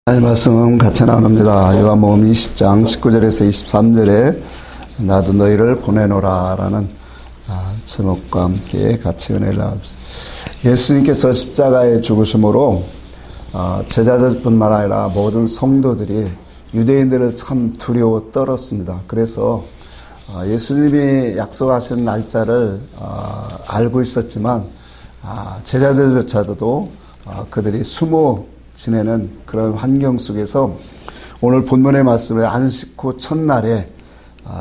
하나님 말씀 같이 나눕니다. 요한복음 20장 19절에서 23절에 나도 너희를 보내노라 라는 제목과 함께 같이 은혜를 나눕시다. 예수님께서 십자가에 죽으심으로 제자들뿐만 아니라 모든 성도들이 유대인들을 참 두려워 떨었습니다. 그래서 예수님이 약속하신 날짜를 알고 있었지만 제자들조차도 그들이 숨어 지내는 그런 환경 속에서 오늘 본문의 말씀에 안식 후 첫날에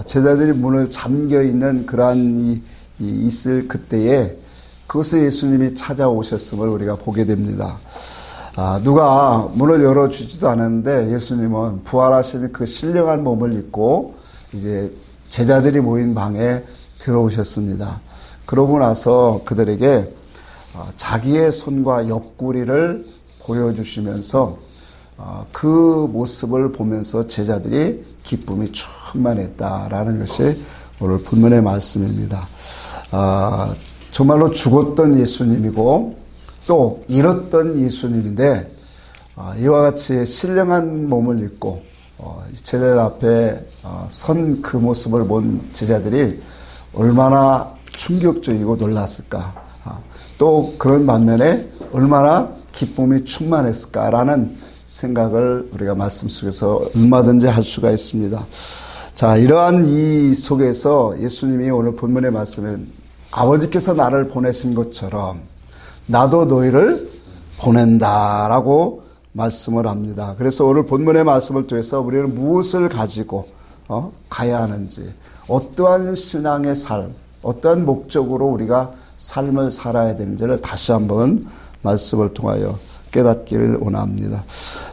제자들이 문을 잠겨있는 그러한 있을 그때에 그것을 예수님이 찾아오셨음을 우리가 보게 됩니다. 누가 문을 열어주지도 않았는데 예수님은 부활하신 그 신령한 몸을 입고 이제 제자들이 모인 방에 들어오셨습니다. 그러고 나서 그들에게 자기의 손과 옆구리를 보여주시면서 그 모습을 보면서 제자들이 기쁨이 충만했다라는 것이 오늘 본문의 말씀입니다. 정말로 죽었던 예수님이고 또 잃었던 예수님인데 이와 같이 신령한 몸을 입고 제자들 앞에 선 그 모습을 본 제자들이 얼마나 충격적이고 놀랐을까. 또 그런 반면에 얼마나 기쁨이 충만했을까라는 생각을 우리가 말씀 속에서 얼마든지 할 수가 있습니다. 자, 이러한 이 속에서 예수님이 오늘 본문의 말씀에 아버지께서 나를 보내신 것처럼 나도 너희를 보낸다라고 말씀을 합니다. 그래서 오늘 본문의 말씀을 통해서 우리는 무엇을 가지고 가야 하는지, 어떠한 신앙의 삶, 어떠한 목적으로 우리가 삶을 살아야 되는지를 다시 한번 말씀을 통하여 깨닫기를 원합니다.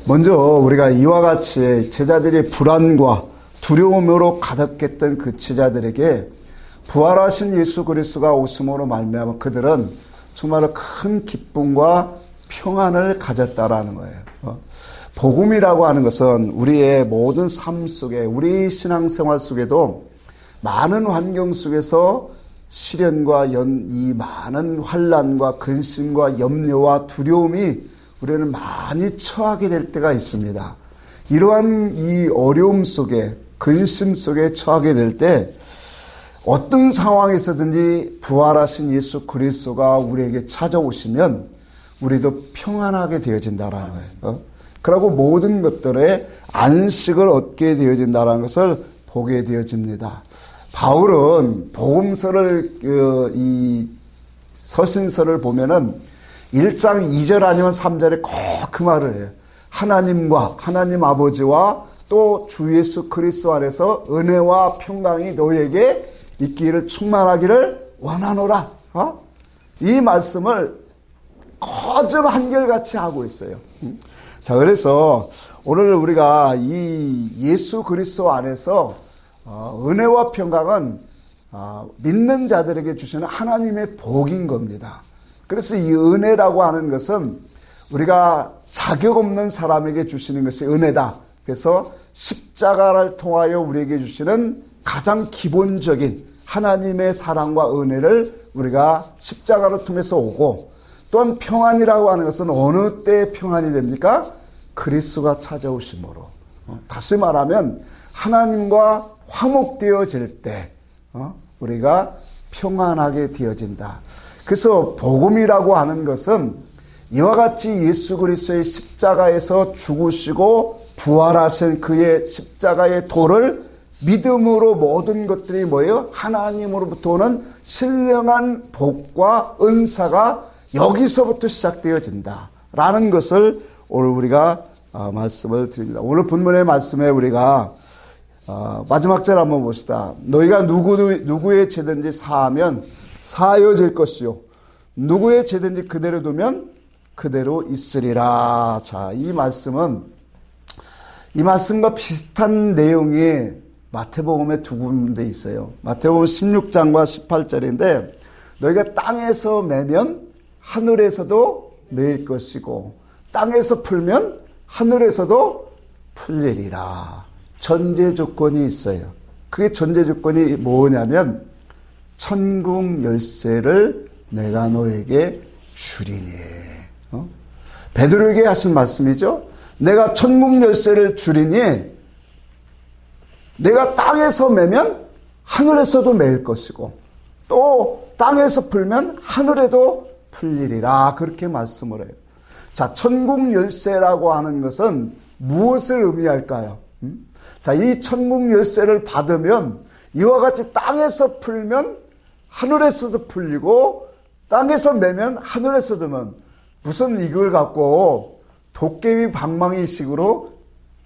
먼저 우리가 이와 같이 제자들이 불안과 두려움으로 가득했던 그 제자들에게 부활하신 예수 그리스도가 오심으로 말미암아 그들은 정말 큰 기쁨과 평안을 가졌다라는 거예요. 복음이라고 하는 것은 우리의 모든 삶 속에, 우리 신앙생활 속에도 많은 환경 속에서 시련과 이 많은 환난과 근심과 염려와 두려움이 우리는 많이 처하게 될 때가 있습니다. 이러한 이 어려움 속에, 근심 속에 처하게 될 때 어떤 상황에서든지 부활하신 예수 그리스도가 우리에게 찾아오시면 우리도 평안하게 되어진다라는 거예요. 그리고 모든 것들에 안식을 얻게 되어진다는 것을 보게 되어집니다. 바울은 복음서를 이 서신서를 보면은 1장 2절 아니면 3절에 꼭 그 말을 해요. 하나님과 하나님 아버지와 또 주 예수 그리스도 안에서 은혜와 평강이 너에게 있기를 충만하기를 원하노라. 이 말씀을 거듭 한결같이 하고 있어요. 자, 그래서 오늘 우리가 이 예수 그리스도 안에서 은혜와 평강은 믿는 자들에게 주시는 하나님의 복인 겁니다. 그래서 이 은혜라고 하는 것은 우리가 자격 없는 사람에게 주시는 것이 은혜다. 그래서 십자가를 통하여 우리에게 주시는 가장 기본적인 하나님의 사랑과 은혜를 우리가 십자가를 통해서 오고, 또한 평안이라고 하는 것은 어느 때 평안이 됩니까? 그리스도가 찾아오심으로. 다시 말하면 하나님과 화목되어질 때 우리가 평안하게 되어진다. 그래서 복음이라고 하는 것은 이와 같이 예수 그리스도의 십자가에서 죽으시고 부활하신 그의 십자가의 도를 믿음으로 모든 것들이 뭐예요? 하나님으로부터 오는 신령한 복과 은사가 여기서부터 시작되어진다라는 것을 오늘 우리가 말씀을 드립니다. 오늘 본문의 말씀에 우리가 마지막 절 한번 봅시다. 너희가 누구의 죄든지 사하면 사하여질 것이요 누구의 죄든지 그대로 두면 그대로 있으리라. 자, 이 말씀은 이 말씀과 비슷한 내용이 마태복음에 두 군데 있어요. 마태복음 16장과 18절인데 너희가 땅에서 매면 하늘에서도 매일 것이고 땅에서 풀면 하늘에서도 풀리리라. 전제 조건이 있어요. 그게 전제 조건이 뭐냐면 천국 열쇠를 내가 너에게 주리니. 베드로에게 하신 말씀이죠. 내가 천국 열쇠를 주리니 내가 땅에서 매면 하늘에서도 매일 것이고 또 땅에서 풀면 하늘에도 풀리리라. 그렇게 말씀을 해요. 자, 천국 열쇠라고 하는 것은 무엇을 의미할까요? 자, 이 천국 열쇠를 받으면 이와 같이 땅에서 풀면 하늘에서도 풀리고 땅에서 매면 하늘에서도 매면 무슨 이걸 갖고 도깨비 방망이식으로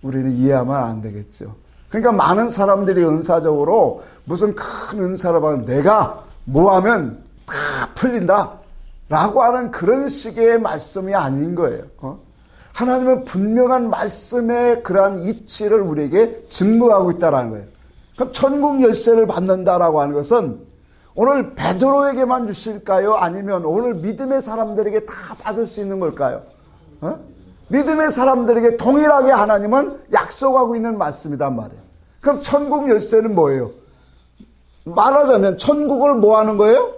우리는 이해하면 안 되겠죠. 그러니까 많은 사람들이 은사적으로 무슨 큰 은사를 받으면 내가 뭐 하면 다 풀린다 라고 하는 그런 식의 말씀이 아닌 거예요. 하나님은 분명한 말씀의 그러한 이치를 우리에게 증거하고 있다는 거예요. 그럼 천국 열쇠를 받는다라고 하는 것은 오늘 베드로에게만 주실까요? 아니면 오늘 믿음의 사람들에게 다 받을 수 있는 걸까요? 믿음의 사람들에게 동일하게 하나님은 약속하고 있는 말씀이단 말이에요. 그럼 천국 열쇠는 뭐예요? 말하자면 천국을 뭐 하는 거예요?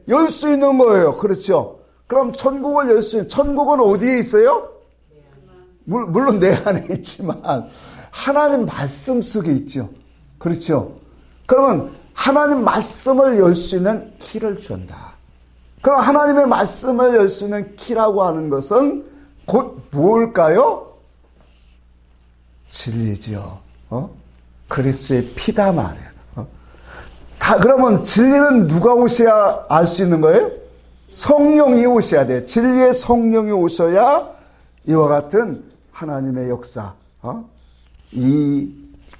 열 수 있는 거예요. 그렇죠? 그럼 천국을 열 수 있는, 천국은 어디에 있어요? 물론 내 안에 있지만 하나님 말씀 속에 있죠. 그렇죠? 그러면 하나님 말씀을 열 수 있는 키를 준다. 그럼 하나님의 말씀을 열 수 있는 키라고 하는 것은 곧 뭘까요? 진리죠. 그리스도의 피다 말이에요. 그러면 진리는 누가 오셔야 알 수 있는 거예요? 성령이 오셔야 돼요. 진리의 성령이 오셔야 이와 같은 하나님의 역사, 이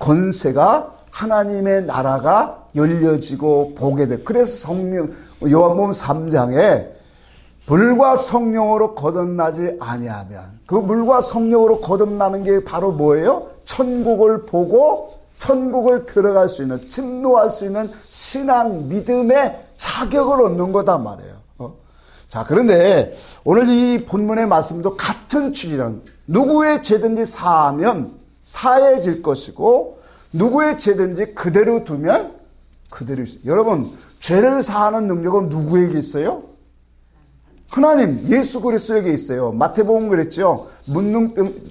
권세가 하나님의 나라가 열려지고 보게 돼. 그래서 성령, 요한복음 3장에 물과 성령으로 거듭나지 아니하면, 그 물과 성령으로 거듭나는 게 바로 뭐예요? 천국을 보고 천국을 들어갈 수 있는, 침노할 수 있는 신앙, 믿음의 자격을 얻는 거단 말이에요. 자, 그런데 오늘 이 본문의 말씀도 같은 취지는 누구의 죄든지 사하면 사해질 것이고 누구의 죄든지 그대로 두면 그대로 있어요. 여러분, 죄를 사하는 능력은 누구에게 있어요? 하나님, 예수 그리스도에게 있어요. 마태복음 그랬죠.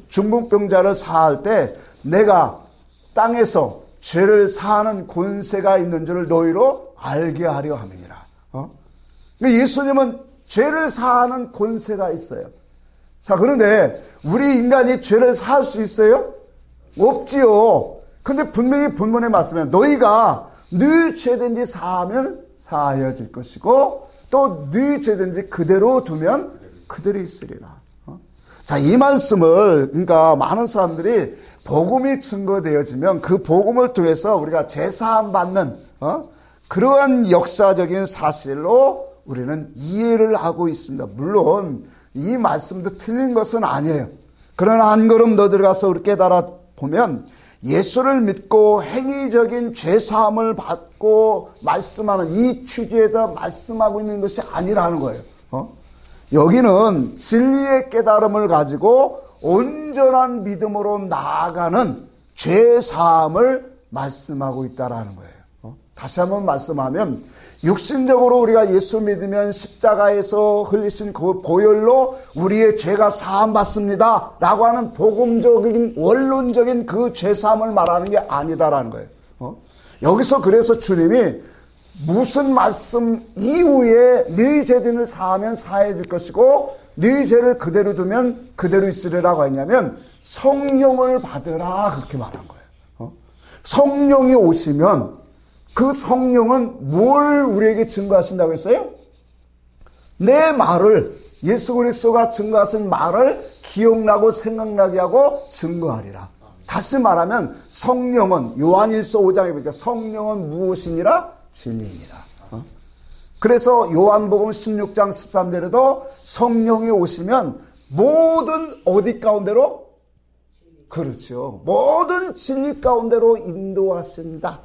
중풍병자를 사할 때 내가 땅에서 죄를 사하는 권세가 있는 줄을 너희로 알게 하려 함이니라. 근데 예수님은 죄를 사하는 권세가 있어요. 자, 그런데 우리 인간이 죄를 사할 수 있어요? 없지요. 근데 분명히 본문에 말씀하면 너희가 네 죄든지 사하면 사하여질 것이고 또 네 죄든지 그대로 두면 그대로 있으리라. 자, 이 말씀을, 그러니까 많은 사람들이 복음이 증거되어지면 그 복음을 통해서 우리가 제사함 받는 그러한 역사적인 사실로 우리는 이해를 하고 있습니다. 물론 이 말씀도 틀린 것은 아니에요. 그러나 한 걸음 더 들어가서 우리 깨달아 보면 예수를 믿고 행위적인 죄사함을 받고 말씀하는 이 취지에다 말씀하고 있는 것이 아니라는 거예요. 여기는 진리의 깨달음을 가지고 온전한 믿음으로 나아가는 죄사함을 말씀하고 있다라는 거예요. 다시 한번 말씀하면 육신적으로 우리가 예수 믿으면 십자가에서 흘리신 그 보혈로 우리의 죄가 사함받습니다 라고 하는 복음적인 원론적인 그 죄사함을 말하는 게 아니다라는 거예요. 여기서 그래서 주님이 무슨 말씀 이후에 네 죄들을 사하면 사해질 것이고 네 죄를 그대로 두면 그대로 있으리라고 했냐면 성령을 받으라 그렇게 말한 거예요. 성령이 오시면 그 성령은 뭘 우리에게 증거하신다고 했어요? 내 말을, 예수 그리스도가 증거하신 말을 기억나고 생각나게 하고 증거하리라. 다시 말하면 성령은 요한일서 5장에 보니까 성령은 무엇이니라? 진리니라. 그래서 요한복음 16장 13절에도 성령이 오시면 모든 어디 가운데로? 그렇죠. 모든 진리 가운데로 인도하신다.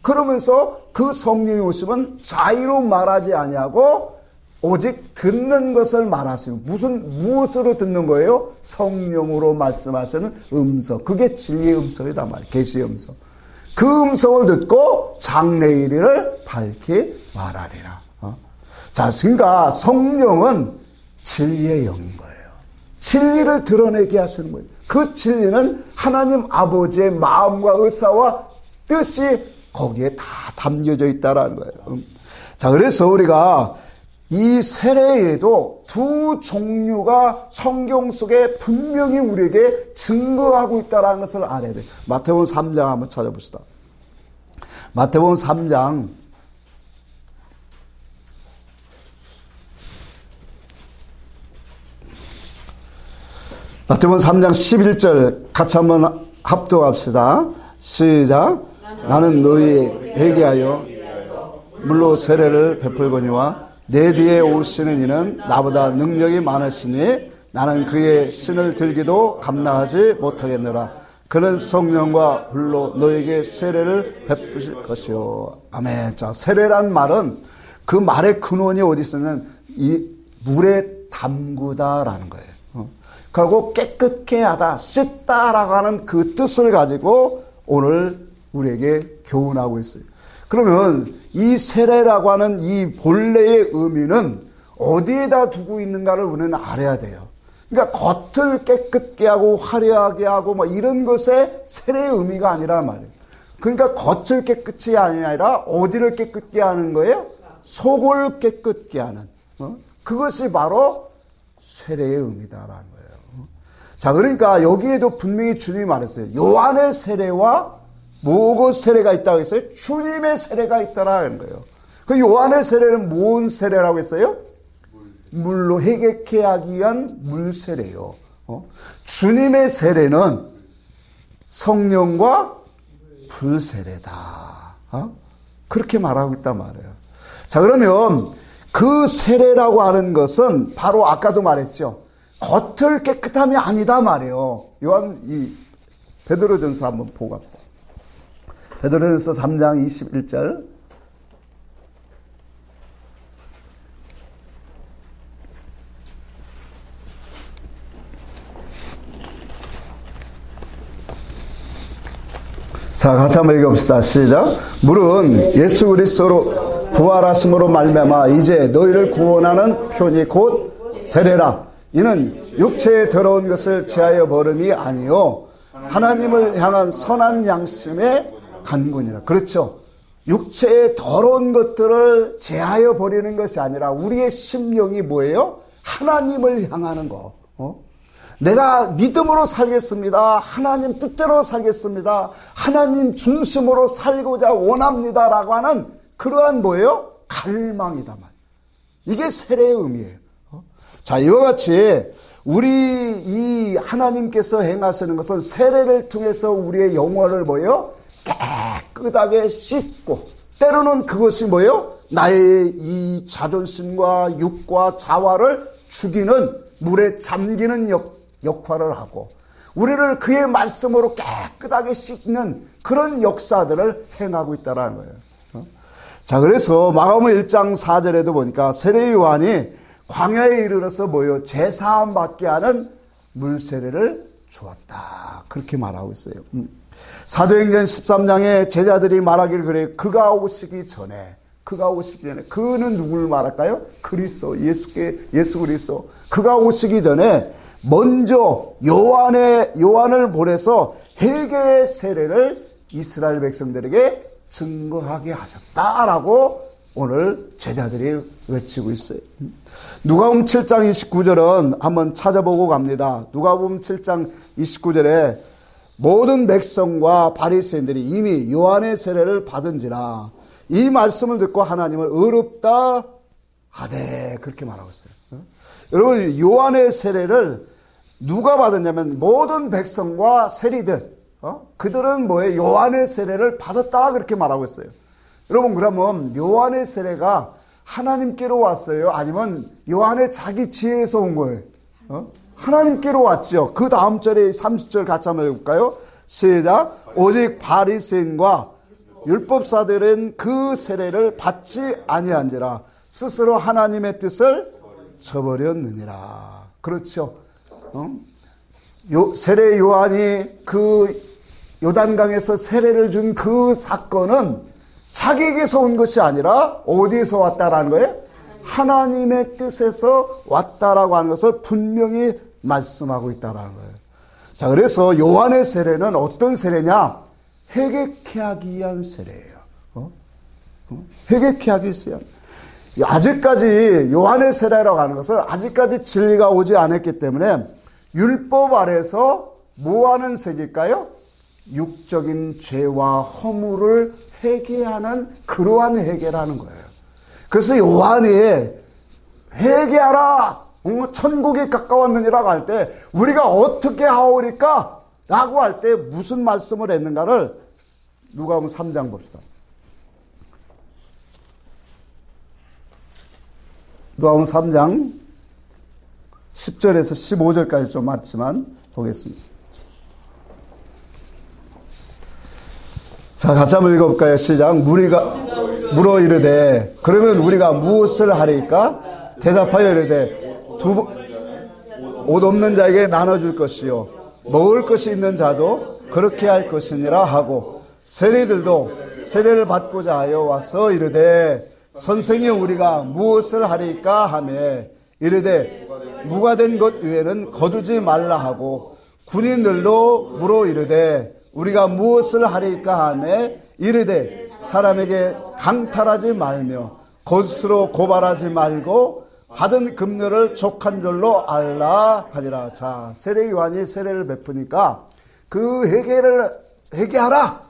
그러면서 그 성령이 오시면 자의로 말하지 아니하고 오직 듣는 것을 말하시고 무엇으로 듣는 거예요? 성령으로 말씀하시는 음성. 그게 진리의 음성이다 말이에요. 계시의 음성. 그 음성을 듣고 장래의 일을 밝히 말하리라. 자, 그러니까 성령은 진리의 영인 거예요. 진리를 드러내게 하시는 거예요. 그 진리는 하나님 아버지의 마음과 의사와 뜻이 거기에 다 담겨져 있다라는 거예요. 자, 그래서 우리가 이 세례에도 두 종류가 성경 속에 분명히 우리에게 증거하고 있다는 것을 알아야 돼요. 마태복음 3장 한번 찾아봅시다. 마태복음 3장 11절 같이 한번 합독합시다. 시작. 나는 너희에게 하여 물로 세례를 베풀거니와 내 뒤에 오시는 이는 나보다 능력이 많으시니 나는 그의 신을 들기도 감당하지 못하겠노라. 그는 성령과 불로 너에게 세례를 베푸실 것이요. 아멘. 자, 세례란 말은 그 말의 근원이 어디 있으면 이 물에 담그다라는 거예요. 그리고 깨끗게 하다, 씻다라고 하는 그 뜻을 가지고 오늘 우리에게 교훈하고 있어요. 그러면 이 세례라고 하는 이 본래의 의미는 어디에다 두고 있는가를 우리는 알아야 돼요. 그러니까 겉을 깨끗게 하고 화려하게 하고 뭐 이런 것에 세례의 의미가 아니란 말이에요. 그러니까 겉을 깨끗이 아니라 어디를 깨끗게 하는 거예요? 속을 깨끗게 하는. 그것이 바로 세례의 의미다라는 거예요. 자, 그러니까 여기에도 분명히 주님이 말했어요. 요한의 세례와 무엇 세례가 있다고 했어요? 주님의 세례가 있다라는 거예요. 그 요한의 세례는 무슨 세례라고 했어요? 물로 회개케 하기 위한 물 세례요. 주님의 세례는 성령과 불 세례다. 그렇게 말하고 있단 말이에요. 자, 그러면 그 세례라고 하는 것은 바로 아까도 말했죠. 겉을 깨끗함이 아니다 말이에요. 요한 이 베드로전서 한번 보고 갑시다. 베드로전서 3장 21절. 자, 같이 한번 읽어봅시다. 시작. 물은 예수 그리스도로 부활하심으로 말미암아 이제 너희를 구원하는 표니 곧 세례라. 이는 육체에 더러운 것을 제하여 버림이 아니요 하나님을 향한 선한 양심의 간군이라. 그렇죠. 육체의 더러운 것들을 제하여 버리는 것이 아니라 우리의 심령이 뭐예요? 하나님을 향하는 거. 내가 믿음으로 살겠습니다. 하나님 뜻대로 살겠습니다. 하나님 중심으로 살고자 원합니다라고 하는 그러한 뭐예요? 갈망이다 말. 이게 세례의 의미예요. 자, 이와 같이 우리 이 하나님께서 행하시는 것은 세례를 통해서 우리의 영혼을 뭐예요? 깨끗하게 씻고, 때로는 그것이 뭐예요? 나의 이 자존심과 육과 자화를 죽이는 물에 잠기는 역할을 하고, 우리를 그의 말씀으로 깨끗하게 씻는 그런 역사들을 행하고 있다는 거예요. 자, 그래서 마가복음 1장 4절에도 보니까 세례 요한이 광야에 이르러서 뭐요? 제사함 받게 하는 물세례를 주었다. 그렇게 말하고 있어요. 사도행전 13장에 제자들이 말하기를 그래요. 그가 오시기 전에 그는 누구를 말할까요? 그리스도, 예수 그리스도. 그가 오시기 전에 먼저 요한을 보내서 회개의 세례를 이스라엘 백성들에게 증거하게 하셨다라고 오늘 제자들이 외치고 있어요. 누가복음 7장 29절은 한번 찾아보고 갑니다. 누가복음 7장 29절에 모든 백성과 바리새인들이 이미 요한의 세례를 받은지라 이 말씀을 듣고 하나님을 의롭다 하되 그렇게 말하고 있어요. 여러분, 요한의 세례를 누가 받았냐면 모든 백성과 세리들, 그들은 뭐예요? 요한의 세례를 받았다 그렇게 말하고 있어요. 여러분, 그러면 요한의 세례가 하나님께로 왔어요? 아니면 요한의 자기 지혜에서 온 거예요? 하나님께로 왔죠. 그 다음 절에 30절 같이 한번 읽을까요? 시작. 오직 바리새인과 율법사들은 그 세례를 받지 아니한지라 스스로 하나님의 뜻을 저버렸느니라. 그렇죠. 세례 요한이 그 요단강에서 세례를 준 그 사건은 자기에게서 온 것이 아니라 어디에서 왔다라는 거예요? 하나님의 뜻에서 왔다라고 하는 것을 분명히 말씀하고 있다는 거예요. 자, 그래서 요한의 세례는 어떤 세례냐? 회개케 하기 위한 세례예요. 회개케 하기 위한. 아직까지 요한의 세례라고 하는 것은 아직까지 진리가 오지 않았기 때문에 율법 아래서 뭐 하는 세계일까요? 육적인 죄와 허물을 회개하는 그러한 회개라는 거예요. 그래서 요한이 회개하라! 천국이 가까웠느니라고 할 때 우리가 어떻게 하오리까? 라고 할 때 무슨 말씀을 했는가를 누가복음 3장 봅시다. 누가복음 3장 10절에서 15절까지 좀 맞지만 보겠습니다. 자, 같이 한번 읽어볼까요? 시작. 무리가 물어 이르되 그러면 우리가 무엇을 하리까? 대답하여 이르되 옷 없는 자에게 나눠줄 것이요 먹을 것이 있는 자도 그렇게 할 것이니라 하고 세리들도 세례를 받고자 하여 와서 이르되 선생님 우리가 무엇을 하리까 하며 이르되 무가 된 것 외에는 거두지 말라 하고 군인들도 물어 이르되 우리가 무엇을 하리까 하며 이르되 사람에게 강탈하지 말며 거짓으로 고발하지 말고 받은 금료를 족한 줄로 알라 하니라. 자, 세례 요한이 세례를 베푸니까 그 회개하라.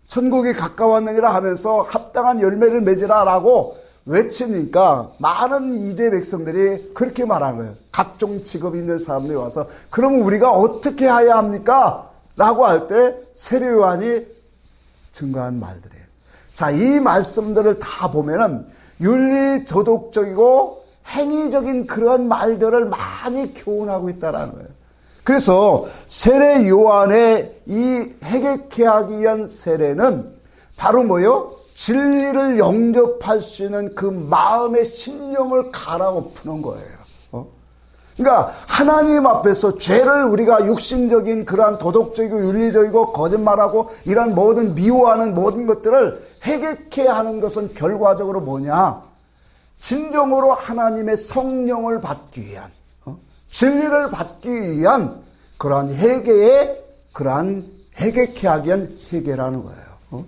천국이 가까웠느니라 하면서 합당한 열매를 맺으라 라고 외치니까 많은 이대 백성들이 그렇게 말하는 거예요. 각종 직업이 있는 사람들이 와서 그럼 우리가 어떻게 해야 합니까? 라고 할 때 세례 요한이 증거한 말들이에요. 자, 이 말씀들을 다 보면은 윤리 도덕적이고 행위적인 그런 말들을 많이 교훈하고 있다는 거예요. 그래서 세례 요한의 이 회개케 하기 위한 세례는 바로 뭐요? 진리를 영접할 수 있는 그 마음의 심령을 가라고 푸는 거예요. 그러니까 하나님 앞에서 죄를 우리가 육신적인 그러한 도덕적이고 윤리적이고 거짓말하고 이런 모든 미워하는 모든 것들을 회개케 하는 것은 결과적으로 뭐냐? 진정으로 하나님의 성령을 받기 위한 진리를 받기 위한 그러한 그러한 회개케 하기 위한 회개라는 거예요.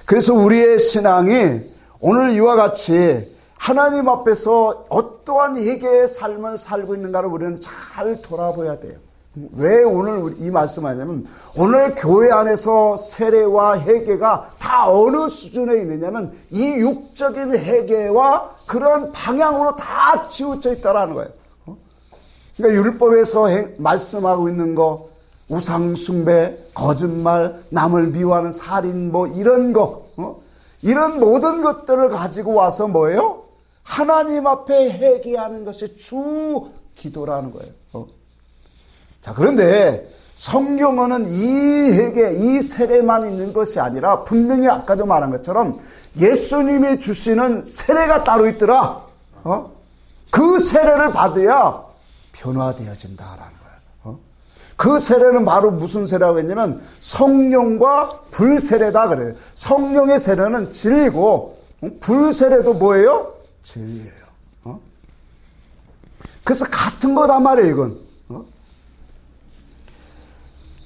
그래서 우리의 신앙이 오늘 이와 같이 하나님 앞에서 어떠한 회개의 삶을 살고 있는가를 우리는 잘 돌아봐야 돼요. 왜 오늘 이 말씀을 하냐면 오늘 교회 안에서 세례와 회개가 다 어느 수준에 있느냐면 이 육적인 회개와 그런 방향으로 다 치우쳐 있다라는 거예요. 그러니까 율법에서 말씀하고 있는 거 우상 숭배, 거짓말, 남을 미워하는 살인 이런 거 이런 모든 것들을 가지고 와서 뭐예요? 하나님 앞에 회개하는 것이 주 기도라는 거예요. 자, 그런데 성경은 이 회개, 이 세례만 있는 것이 아니라 분명히 아까도 말한 것처럼 예수님이 주시는 세례가 따로 있더라. 그 세례를 받아야 변화되어진다라는 거예요. 그 세례는 바로 무슨 세례라고 했냐면 성령과 불세례다 그래요. 성령의 세례는 진리고 불세례도 뭐예요? 진리예요. 그래서 같은 거단 말이에요, 이건.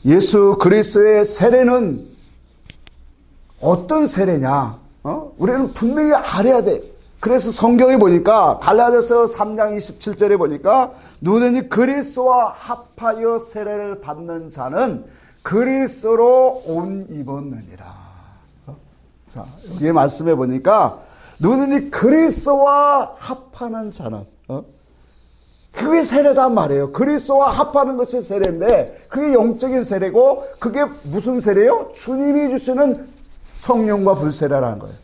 예수 그리스도의 세례는 어떤 세례냐? 우리는 분명히 알아야 돼. 그래서 성경에 보니까 갈라디아서 3장 27절에 보니까 누구든지 그리스도와 합하여 세례를 받는 자는 그리스도로 옷 입었느니라. 자, 여기 말씀해 보니까 누구든지 그리스도와 합하는 자는 그게 세례단 말이에요. 그리스도와 합하는 것이 세례인데 그게 영적인 세례고 그게 무슨 세례요? 주님이 주시는 성령과 불세례라는 거예요.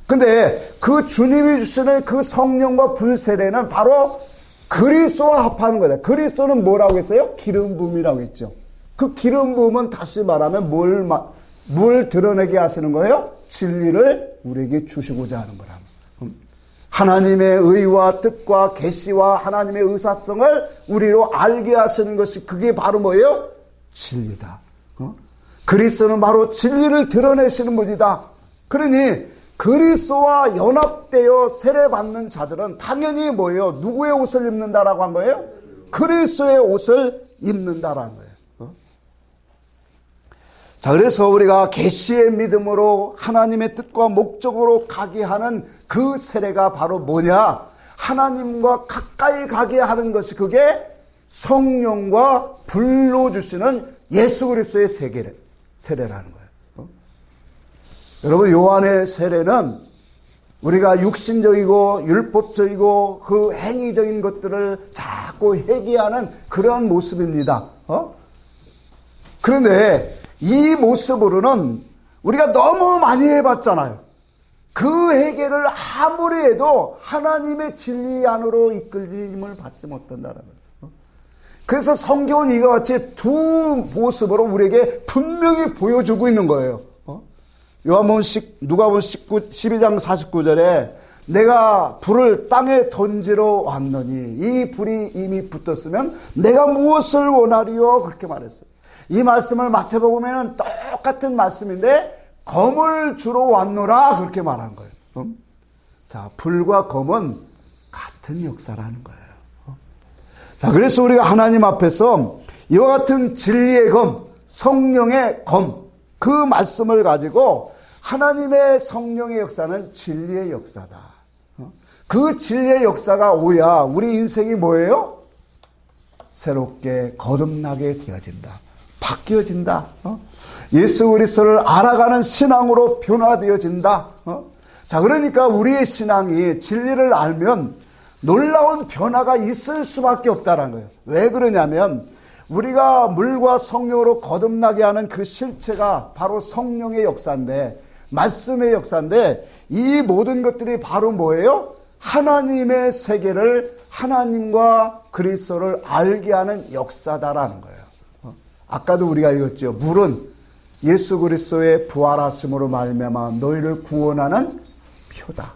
근데 그 주님이 주시는 그 성령과 불세례는 바로 그리스도와 합하는 거다. 그리스도는 뭐라고 했어요? 기름 부음이라고 했죠. 그 기름 부음은 다시 말하면 뭘 드러내게 하시는 거예요? 진리를 우리에게 주시고자 하는 거라. 하나님의 의와 뜻과 계시와 하나님의 의사성을 우리로 알게 하시는 것이 그게 바로 뭐예요? 진리다. 그리스도는 바로 진리를 드러내시는 분이다. 그러니 그리스도와 연합되어 세례받는 자들은 당연히 뭐예요? 누구의 옷을 입는다라고 한 거예요? 그리스도의 옷을 입는다라는 거예요. 자, 그래서 우리가 계시의 믿음으로 하나님의 뜻과 목적으로 가게 하는 그 세례가 바로 뭐냐? 하나님과 가까이 가게 하는 것이 그게 성령과 불로 주시는 예수 그리스도의 세례라는 거예요. 여러분, 요한의 세례는 우리가 육신적이고 율법적이고 그 행위적인 것들을 자꾸 회개하는 그러한 모습입니다. 그런데 이 모습으로는 우리가 너무 많이 해봤잖아요. 그 회개를 아무리 해도 하나님의 진리 안으로 이끌림을 받지 못한다는 거예요. 그래서 성경은 이와 같이 두 모습으로 우리에게 분명히 보여주고 있는 거예요. 누가복음 12장 49절에 내가 불을 땅에 던지러 왔노니 이 불이 이미 붙었으면 내가 무엇을 원하리요? 그렇게 말했어요. 이 말씀을 마태복음에는 똑같은 말씀인데 검을 주러 왔노라 그렇게 말한 거예요. 자, 불과 검은 같은 역사라는 거예요. 자, 그래서 우리가 하나님 앞에서 이와 같은 진리의 검, 성령의 검, 그 말씀을 가지고 하나님의 성령의 역사는 진리의 역사다. 그 진리의 역사가 오야 우리 인생이 뭐예요? 새롭게 거듭나게 되어진다. 바뀌어진다. 예수 그리스도를 알아가는 신앙으로 변화되어진다. 자, 그러니까 우리의 신앙이 진리를 알면 놀라운 변화가 있을 수밖에 없다는 거예요. 왜 그러냐면 우리가 물과 성령으로 거듭나게 하는 그 실체가 바로 성령의 역사인데, 말씀의 역사인데, 이 모든 것들이 바로 뭐예요? 하나님의 세계를, 하나님과 그리스도를 알게 하는 역사다라는 거예요. 아까도 우리가 읽었죠. 물은 예수 그리스도의 부활하심으로 말미암아 너희를 구원하는 표다.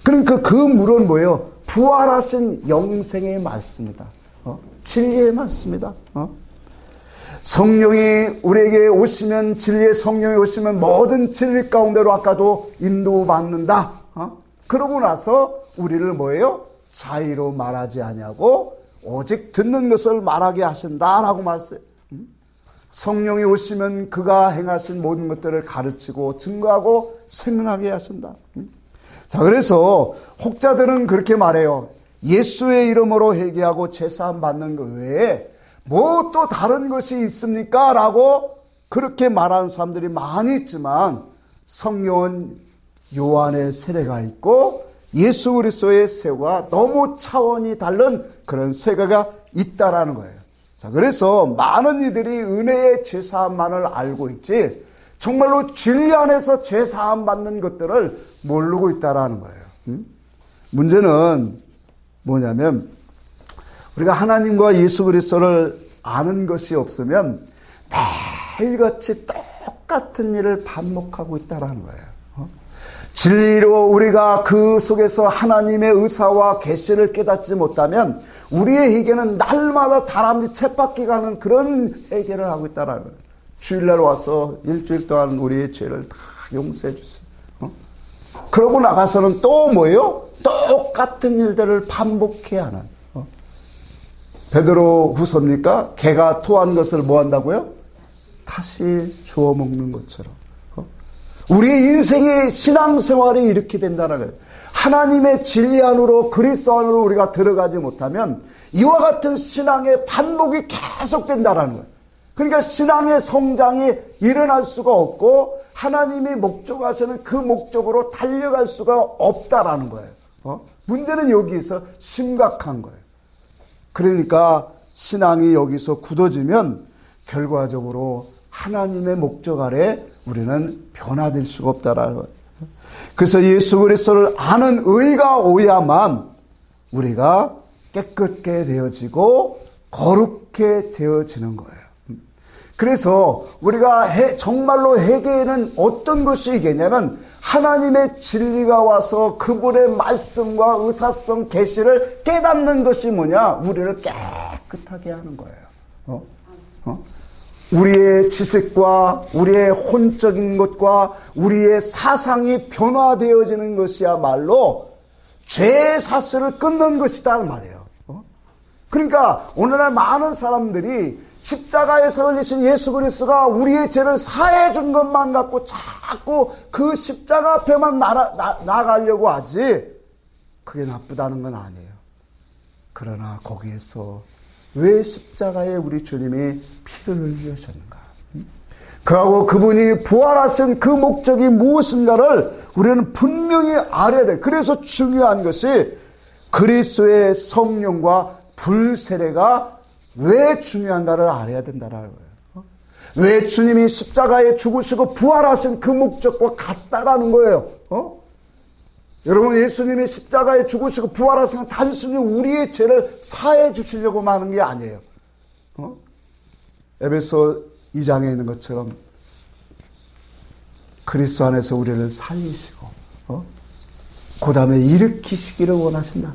그러니까 그 물은 뭐예요? 부활하신 영생의 말씀이다. 진리의 말씀이다. 성령이 우리에게 오시면, 진리의 성령이 오시면 모든 진리 가운데로 아까도 인도받는다. 그러고 나서 우리를 뭐예요? 자의로 말하지 아니하고 오직 듣는 것을 말하게 하신다라고 말했어요. 성령이 오시면 그가 행하신 모든 것들을 가르치고 증거하고 생각하게 하신다. 자, 그래서 혹자들은 그렇게 말해요. 예수의 이름으로 회개하고 제사함 받는 것 외에 뭐 또 다른 것이 있습니까? 라고 그렇게 말하는 사람들이 많이 있지만, 성령은 요한의 세례가 있고 예수 그리스도의 세례가 너무 차원이 다른 그런 세례가 있다라는 거예요. 자, 그래서 많은 이들이 은혜의 죄사함만을 알고 있지 정말로 진리 안에서 죄사함 받는 것들을 모르고 있다라는 거예요. 문제는 뭐냐면 우리가 하나님과 예수 그리스도를 아는 것이 없으면 매일같이 똑같은 일을 반복하고 있다라는 거예요. 진리로 우리가 그 속에서 하나님의 의사와 계시를 깨닫지 못하면 우리의 회개는 날마다 다람쥐 쳇바퀴 가는 그런 회개를 하고 있다라는 거예요. 주일날 와서 일주일 동안 우리의 죄를 다 용서해 주세요. 그러고 나가서는 또 뭐예요? 똑같은 일들을 반복해야 하는. 베드로 후서입니까? 개가 토한 것을 뭐 한다고요? 다시 주워 먹는 것처럼. 우리의 인생의 신앙생활이 이렇게 된다는 거예요. 하나님의 진리 안으로, 그리스도 안으로 우리가 들어가지 못하면 이와 같은 신앙의 반복이 계속된다는 거예요. 그러니까 신앙의 성장이 일어날 수가 없고 하나님이 목적하시는 그 목적으로 달려갈 수가 없다라는 거예요. 문제는 여기서 심각한 거예요. 그러니까 신앙이 여기서 굳어지면 결과적으로 하나님의 목적 아래 우리는 변화될 수가 없다라는 거예요. 그래서 예수 그리스도를 아는 의가 오야만 우리가 깨끗게 되어지고 거룩게 되어지는 거예요. 그래서 우리가 정말로 회개에는 어떤 것이 있겠냐면 하나님의 진리가 와서 그분의 말씀과 의사성 계시를 깨닫는 것이 뭐냐? 우리를 깨끗하게 하는 거예요. 우리의 지식과 우리의 혼적인 것과 우리의 사상이 변화되어지는 것이야말로 죄 사슬을 끊는 것이다 말이에요. 그러니까 오늘날 많은 사람들이 십자가에서 흘리신 예수 그리스도가 우리의 죄를 사해 준 것만 갖고 자꾸 그 십자가 앞에만 나가려고 하지, 그게 나쁘다는 건 아니에요. 그러나 거기에서 왜 십자가에 우리 주님이 피를 흘리셨는가? 그하고 그분이 부활하신 그 목적이 무엇인가를 우리는 분명히 알아야 돼. 그래서 중요한 것이 그리스도의 성령과 불세례가 왜 중요한가를 알아야 된다는 거예요. 왜 주님이 십자가에 죽으시고 부활하신 그 목적과 같다라는 거예요. 여러분, 예수님이 십자가에 죽으시고 부활하신 건 단순히 우리의 죄를 사해 주시려고 하는 게 아니에요. 에베소 2장에 있는 것처럼 그리스도 안에서 우리를 살리시고 그 다음에 일으키시기를 원하신다.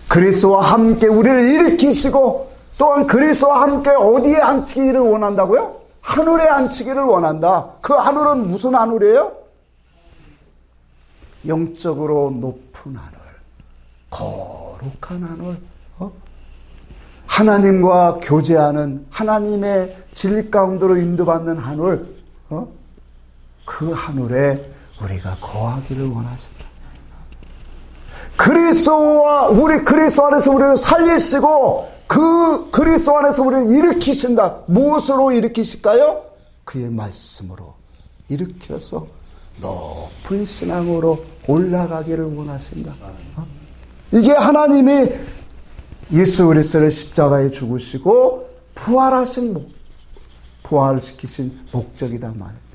그리스도와 함께 우리를 일으키시고 또한 그리스도와 함께 어디에 앉히기를 원한다고요? 하늘에 앉히기를 원한다. 그 하늘은 무슨 하늘이에요? 영적으로 높은 하늘, 거룩한 하늘, 하나님과 교제하는, 하나님의 진리 가운데로 인도받는 하늘, 그 하늘에 우리가 거하기를 원하신다. 그리스도 안에서 우리를 살리시고 그 그리스도 안에서 우리를 일으키신다. 무엇으로 일으키실까요? 그의 말씀으로 일으켜서 높은 신앙으로 올라가기를 원하신다. 이게 하나님이 예수 그리스도를 십자가에 죽으시고 부활시키신 목적이다 말이에요.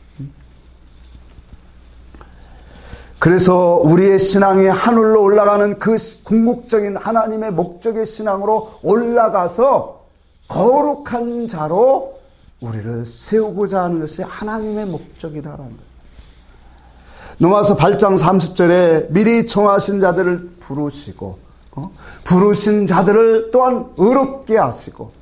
그래서 우리의 신앙이 하늘로 올라가는 그 궁극적인 하나님의 목적의 신앙으로 올라가서 거룩한 자로 우리를 세우고자 하는 것이 하나님의 목적이다라는 거예요. 로마서 8장 30절에 미리 정하신 자들을 부르시고 부르신 자들을 또한 의롭게 하시고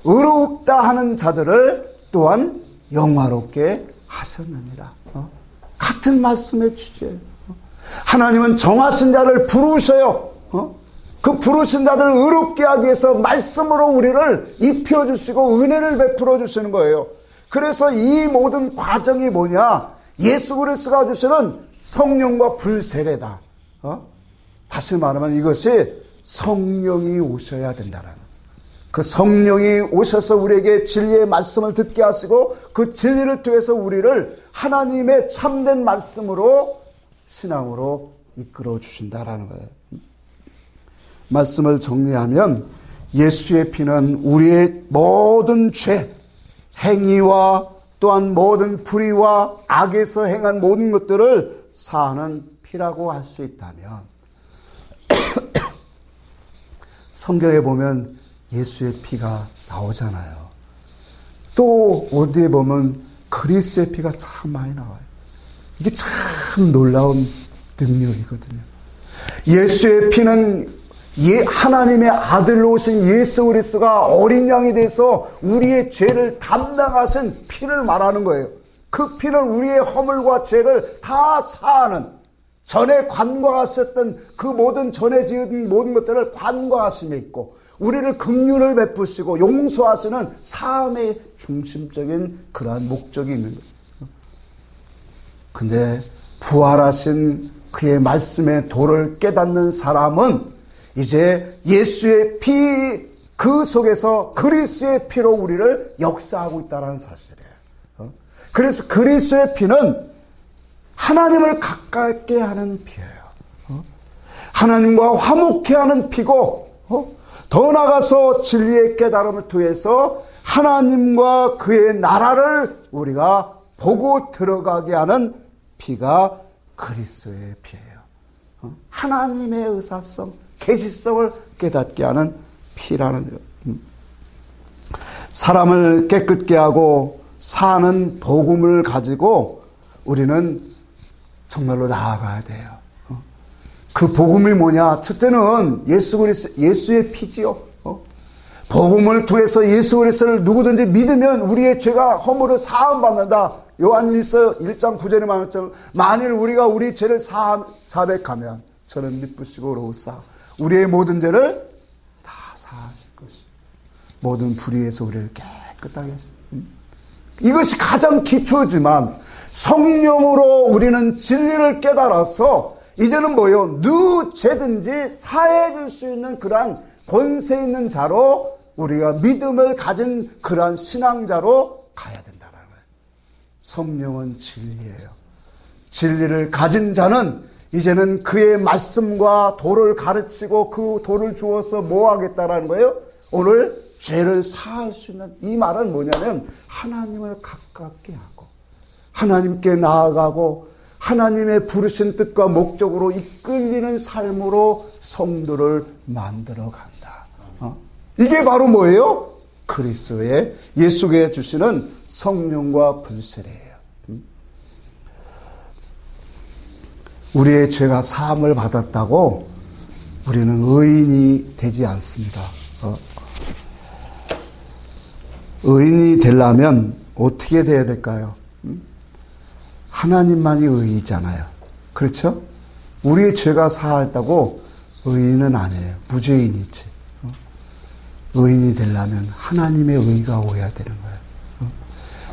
의롭다 하는 자들을 또한 영화롭게 하셨느니라. 같은 말씀의 취지예요. 하나님은 정하신 자를 부르셔요. 그 부르신 자들을 의롭게 하기 위해서 말씀으로 우리를 입혀주시고 은혜를 베풀어 주시는 거예요. 그래서 이 모든 과정이 뭐냐? 예수 그리스도가 주시는 성령과 불세례다. 다시 말하면 이것이 성령이 오셔야 된다는, 그 성령이 오셔서 우리에게 진리의 말씀을 듣게 하시고 그 진리를 통해서 우리를 하나님의 참된 말씀으로 신앙으로 이끌어 주신다라는 거예요. 말씀을 정리하면 예수의 피는 우리의 모든 죄, 행위와 또한 모든 불의와 악에서 행한 모든 것들을 사하는 피라고 할 수 있다면 성경에 보면 예수의 피가 나오잖아요. 또 어디에 보면 그리스도의 피가 참 많이 나와요. 이게 참 놀라운 능력이거든요. 예수의 피는 하나님의 아들로 오신 예수 그리스도가 어린 양이 돼서 우리의 죄를 담당하신 피를 말하는 거예요. 그 피는 우리의 허물과 죄를 다 사하는, 전에 관과하셨던 그 모든 전에 지은 모든 것들을 관과하심에 있고 우리를 긍휼을 베푸시고 용서하시는 사함의 중심적인 그러한 목적이 있는 거예요. 근데 부활하신 그의 말씀의 도를 깨닫는 사람은 이제 예수의 피 그 속에서 그리스도의 피로 우리를 역사하고 있다는 사실이에요. 그래서 그리스도의 피는 하나님을 가깝게 하는 피예요. 하나님과 화목케 하는 피고 더 나아가서 진리의 깨달음을 통해서 하나님과 그의 나라를 우리가 보고 들어가게 하는 피가 그리스도의 피예요. 하나님의 의사성, 계시성을 깨닫게 하는 피라는 거예요. 사람을 깨끗게 하고 사는 복음을 가지고 우리는 정말로 나아가야 돼요. 그 복음이 뭐냐? 첫째는 예수의 피지요. 복음을 통해서 예수 그리스도를 누구든지 믿으면 우리의 죄가 허물을 사함받는다. 요한일서 1장 9절에 말했잖아요. 만일 우리가 우리 죄를 자백하면 저는 미쁘시고 의로우사 우리의 모든 죄를 다 사하실 것이에요. 모든 불의에서 우리를 깨끗하게 했습니다. 이것이 가장 기초지만 성령으로 우리는 진리를 깨달아서 이제는 뭐예요? 누구든지 사해 줄 수 있는 그러한 권세 있는 자로 우리가 믿음을 가진 그러한 신앙자로 가야 된다는 거예요. 성령은 진리예요. 진리를 가진 자는 이제는 그의 말씀과 도를 가르치고 그 도를 주어서 뭐 하겠다라는 거예요? 오늘 죄를 사할 수 있는, 이 말은 뭐냐면 하나님을 가깝게 하고 하나님께 나아가고 하나님의 부르신 뜻과 목적으로 이끌리는 삶으로 성도를 만들어 간다. 이게 바로 뭐예요? 그리스도의 예수께 주시는 성령과 불세례예요. 우리의 죄가 사함을 받았다고 우리는 의인이 되지 않습니다. 의인이 되려면 어떻게 돼야 될까요? 하나님만이 의이잖아요. 그렇죠? 우리의 죄가 사했다고 의인은 아니에요. 무죄인이지. 의인이 되려면 하나님의 의가 오야 되는 거예요.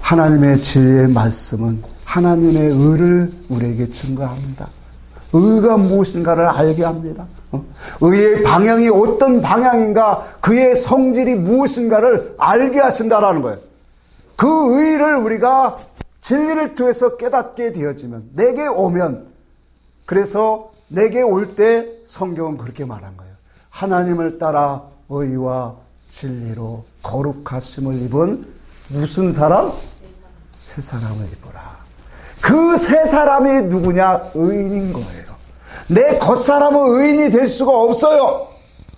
하나님의 진리의 말씀은 하나님의 의를 우리에게 증거합니다. 의가 무엇인가를 알게 합니다. 의의 방향이 어떤 방향인가, 그의 성질이 무엇인가를 알게 하신다라는 거예요. 그 의를 우리가 진리를 통해서 깨닫게 되어지면, 내게 오면, 그래서 내게 올 때 성경은 그렇게 말한 거예요. 하나님을 따라 의와 진리로 거룩하심을 입은 무슨 사람? 새 사람을 입어라. 그 새 사람이 누구냐? 의인인 거예요. 내 겉사람은 의인이 될 수가 없어요.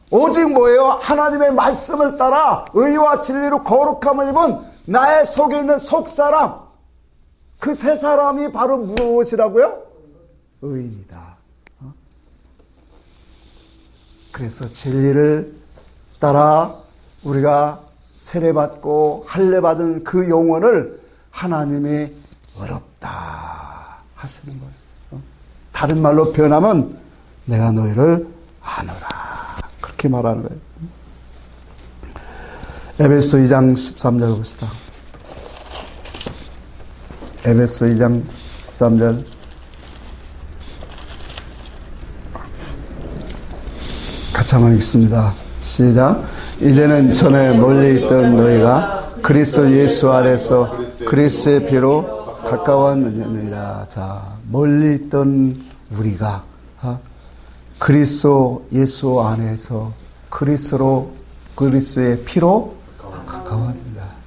오직 뭐예요? 하나님의 말씀을 따라 의와 진리로 거룩함을 입은 나의 속에 있는 속사람, 그 새 사람이 바로 무엇이라고요? 의인이다. 그래서 진리를 따라 우리가 세례받고 할례받은 그 영혼을 하나님이 의롭다 하시는 거예요. 다른 말로 표현하면 내가 너희를 아노라, 그렇게 말하는 거예요. 에베소 2장 13절 봅시다. 에베소 2장 13절. 같이 한번 읽습니다. 시작. 이제는 전에 멀리 있던 너희가 그리스도 예수 안에서 그리스도의 피로 가까웠느니라. 자, 멀리 있던 우리가 그리스도 예수 안에서 그리스도의 피로 가까웠느니라.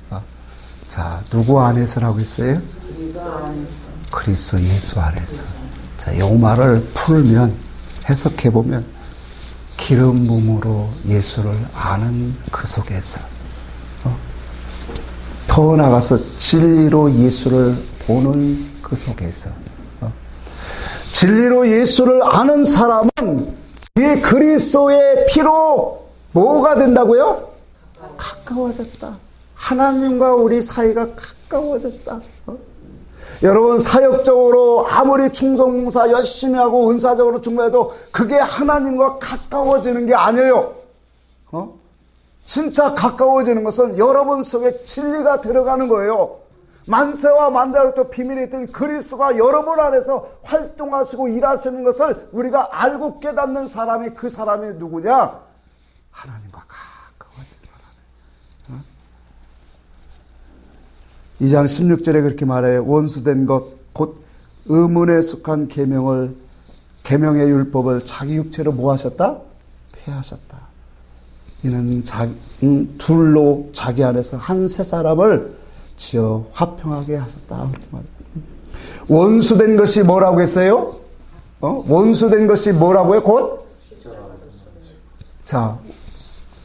자, 누구 안에서라고 했어요? 그리스도 예수 안에서. 자, 이 말을 풀면, 해석해 보면 기름 부음으로 예수를 아는 그 속에서, 더 나아가서 진리로 예수를 보는 그 속에서, 진리로 예수를 아는 사람은 이 그리스도의 피로 뭐가 된다고요? 가까워졌다. 하나님과 우리 사이가 가까워졌다. 여러분, 사역적으로 아무리 충성봉사 열심히 하고 은사적으로 중보해도 그게 하나님과 가까워지는 게 아니에요. 진짜 가까워지는 것은 여러분 속에 진리가 들어가는 거예요. 만세와 만대로 또 비밀에 있던 그리스도가 여러분 안에서 활동하시고 일하시는 것을 우리가 알고 깨닫는 사람이, 그 사람이 누구냐? 하나님과 가까워진 사람이에요. 2장 16절에 그렇게 말해요. 원수된 것 곧 의문에 속한 계명의 율법을 자기 육체로 뭐 하셨다? 폐하셨다. 이는 둘로 자기 안에서 한 새 사람을 지어 화평하게 하셨다. 그렇게 말해요. 원수된 것이 뭐라고 했어요? 원수된 것이 뭐라고요? 곧? 자,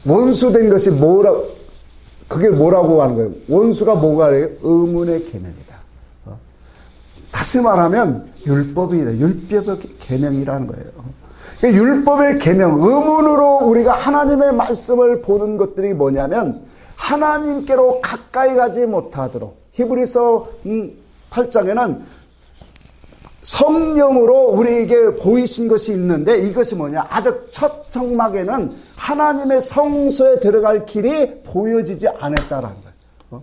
원수된 것이 그게 뭐라고 하는 거예요? 원수가 뭐가 돼요? 의문의 계명이다. 다시 말하면 율법이다. 율법의 계명이라는 거예요. 율법의 계명, 의문으로 우리가 하나님의 말씀을 보는 것들이 뭐냐면 하나님께로 가까이 가지 못하도록, 히브리서 8장에는 성령으로 우리에게 보이신 것이 있는데 이것이 뭐냐? 아직 첫 청막에는 하나님의 성소에 들어갈 길이 보여지지 않았다라는 거예요.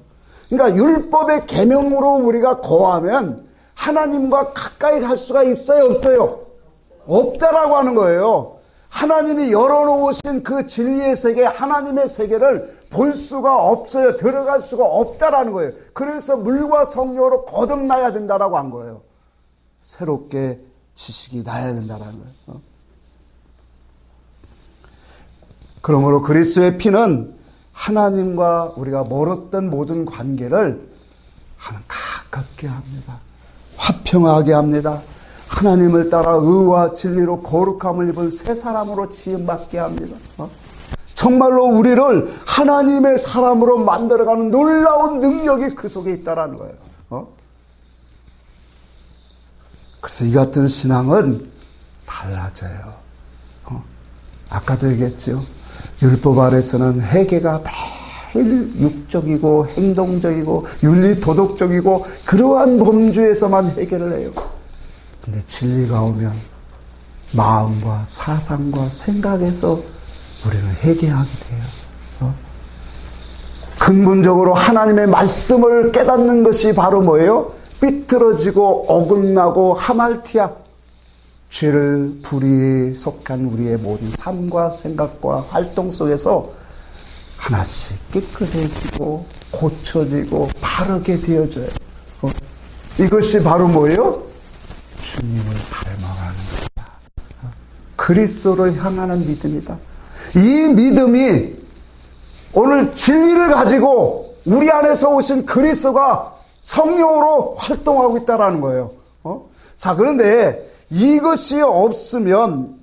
그러니까 율법의 계명으로 우리가 거하면 하나님과 가까이 갈 수가 있어요, 없어요? 없다라고 하는 거예요. 하나님이 열어놓으신 그 진리의 세계, 하나님의 세계를 볼 수가 없어요. 들어갈 수가 없다라는 거예요. 그래서 물과 성령으로 거듭나야 된다라고 한 거예요. 새롭게 지식이 나야 된다라는 거예요. 그러므로 그리스도의 피는 하나님과 우리가 멀었던 모든 관계를 가깝게 합니다. 화평하게 합니다. 하나님을 따라 의와 진리로 거룩함을 입은 새 사람으로 지음받게 합니다. 정말로 우리를 하나님의 사람으로 만들어가는 놀라운 능력이 그 속에 있다라는 거예요. 그래서 이 같은 신앙은 달라져요. 아까도 얘기했죠. 율법 아래서는 회개가 매일 육적이고 행동적이고 윤리 도덕적이고 그러한 범주에서만 해결을 해요. 근데 진리가 오면 마음과 사상과 생각에서 우리는 회개하게 돼요. 근본적으로 하나님의 말씀을 깨닫는 것이 바로 뭐예요? 삐뚤어지고 어긋나고 하말티아, 죄를 불의에 속한 우리의 모든 삶과 생각과 활동 속에서 하나씩 깨끗해지고 고쳐지고 바르게 되어져요. 이것이 바로 뭐예요? 주님을 닮아가는 것이다. 그리스도를 향하는 믿음이다. 이 믿음이 오늘 진리를 가지고 우리 안에서 오신 그리스도가 성령으로 활동하고 있다는 거예요. 자, 그런데 이것이 없으면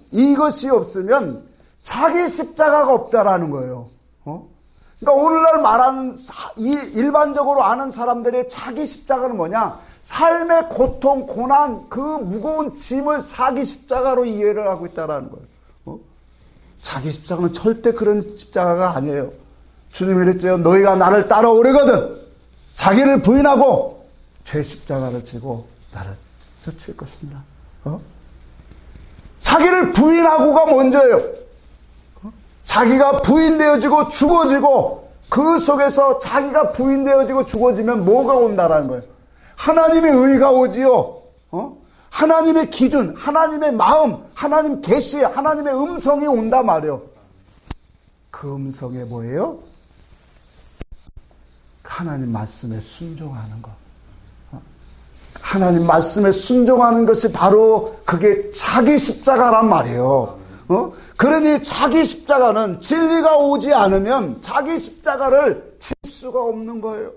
자기 십자가가 없다라는 거예요. 그러니까 오늘날 말하는 일반적으로 아는 사람들의 자기 십자가는 뭐냐? 삶의 고통, 고난, 그 무거운 짐을 자기 십자가로 이해를 하고 있다는 거예요. 자기 십자가는 절대 그런 십자가가 아니에요. 주님이 그랬죠. 너희가 나를 따라오려거든 자기를 부인하고 죄 십자가를 지고 나를 쫓을 것이니라. 자기를 부인하고가 먼저예요. 자기가 부인되어지고 죽어지고 그 속에서 자기가 부인되어지고 죽어지면 뭐가 온다라는 거예요. 하나님의 의가 오지요. 하나님의 기준, 하나님의 마음, 하나님 계시, 하나님의 음성이 온단 말이에요. 그 음성에 뭐예요? 하나님 말씀에 순종하는 것. 하나님 말씀에 순종하는 것이 바로 그게 자기 십자가란 말이에요. 그러니 자기 십자가는 진리가 오지 않으면 자기 십자가를 칠 수가 없는 거예요.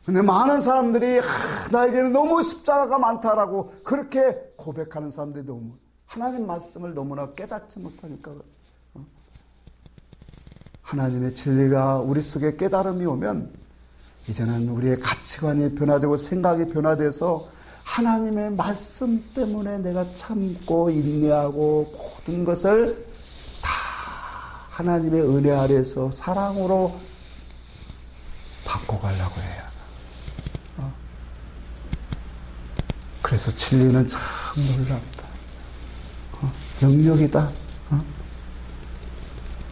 근데 많은 사람들이 나에게는 너무 십자가가 많다라고 그렇게 고백하는 사람들이 너무 하나님 말씀을 너무나 깨닫지 못하니까 하나님의 진리가 우리 속에 깨달음이 오면 이제는 우리의 가치관이 변화되고 생각이 변화돼서 하나님의 말씀 때문에 내가 참고 인내하고 모든 것을 다 하나님의 은혜 아래에서 사랑으로 바꿔가려고 해요. 그래서 진리는 참 놀랍다. 영역이다.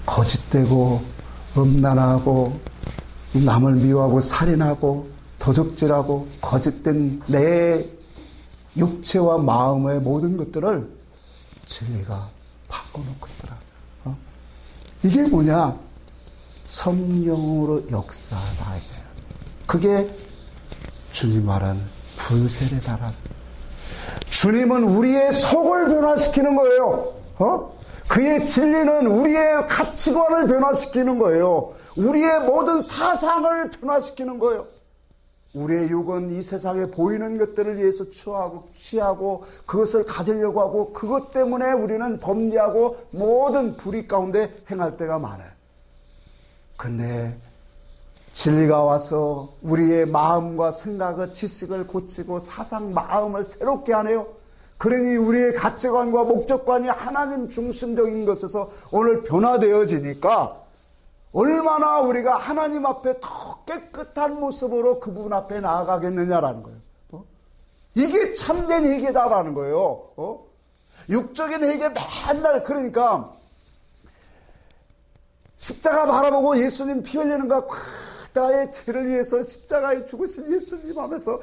거짓되고 음란하고 남을 미워하고 살인하고 도적질하고 거짓된 내 육체와 마음의 모든 것들을 진리가 바꿔놓고 있더라. 이게 뭐냐? 성령으로 역사하다. 그게 주님 말한 불세례다라. 주님은 우리의 속을 변화시키는 거예요. 그의 진리는 우리의 가치관을 변화시키는 거예요. 우리의 모든 사상을 변화시키는 거예요. 우리의 육은 이 세상에 보이는 것들을 위해서 취하고 그것을 가지려고 하고 그것 때문에 우리는 범죄하고 모든 불의 가운데 행할 때가 많아요. 근데 진리가 와서 우리의 마음과 생각과 지식을 고치고 사상, 마음을 새롭게 하네요. 그러니 우리의 가치관과 목적관이 하나님 중심적인 것에서 오늘 변화되어지니까 얼마나 우리가 하나님 앞에 더 깨끗한 모습으로 그분 앞에 나아가겠느냐라는 거예요. 이게 참된 회개다라는 거예요. 육적인 회개 맨날 그러니까 십자가 바라보고 예수님 피 흘리는 거 나의 죄를 위해서 십자가에 죽으신 예수님 하면서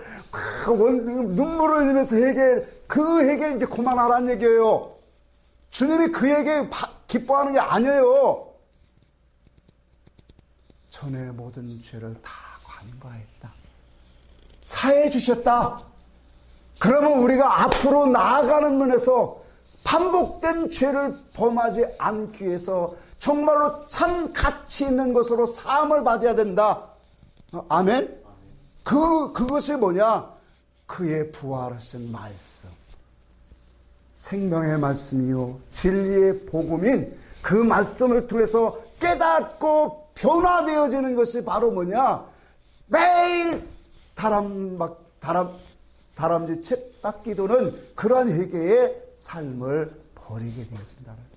눈물을 흘리면서 그 회개 이제 그만하라는 얘기예요. 주님이 그 회개 기뻐하는 게 아니에요. 전에 모든 죄를 다 관과했다. 사해 주셨다. 그러면 우리가 앞으로 나아가는 면에서 반복된 죄를 범하지 않기 위해서 정말로 참 가치 있는 것으로 사함을 받아야 된다. 아멘? 그것이 뭐냐? 그의 부활하신 말씀. 생명의 말씀이요. 진리의 복음인 그 말씀을 통해서 깨닫고 변화되어지는 것이 바로 뭐냐? 매일 다람쥐 쳇바퀴 도는 그러한 회개의 삶을 버리게 되어진다는